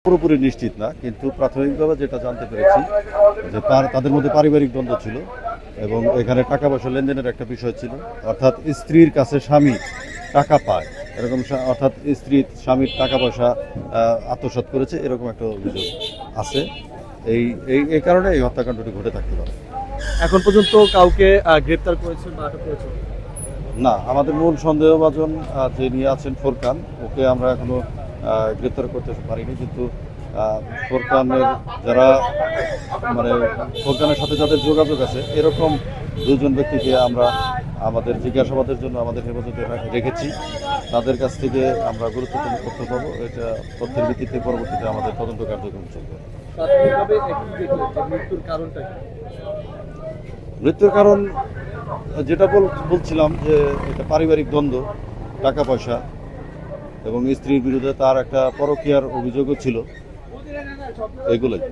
পুরোপুরি নিশ্চিত না, কিন্তু প্রাথমিকভাবে যেটা জানতে পেরেছি যে তাদের মধ্যে পারিবারিক দ্বন্দ্ব ছিল এবং এখানে টাকা পয়সা লেনদেনের একটা বিষয় ছিল। অর্থাৎ স্ত্রীর কাছে স্বামী টাকা পায় এরকম, অর্থাৎ স্ত্রী স্বামীর টাকা পয়সা আত্মসাৎ করেছে এরকম একটা অভিযোগ আছে। এই এই কারণে এই হত্যাকাণ্ডটি ঘটে থাকতে পারে। এখন পর্যন্ত কাউকে গ্রেপ্তার করেছেন বা আটক করেছেন? না, আমাদের মূল সন্দেহভাজন যে নিয়ে আছেন ফোরকান, ওকে আমরা এখনো গ্রেপ্তার করতে পারিনি, কিন্তু ফোরকানের যারা মানে ফোরকানের সাথে যাদের যোগাযোগ আছে এরকম দুজন ব্যক্তিকে আমরা আমাদের জিজ্ঞাসাবাদের জন্য আমাদের হেফাজতে রেখেছি। তাদের কাছ থেকে আমরা গুরুত্বপূর্ণ তথ্য পাবো। এটা তথ্যের ভিত্তিতে পরবর্তীতে আমাদের তদন্ত কার্যক্রম চলবে। প্রাথমিকভাবে একটু দেখলে যে মৃত্যুর কারণটা কি? মৃত্যুর কারণ যেটা বলছিলাম যে এটা পারিবারিক দ্বন্দ্ব, টাকা পয়সা এবং স্ত্রীর বিরুদ্ধে তার একটা পরকীয়ার অভিযোগও ছিল, এগুলোই।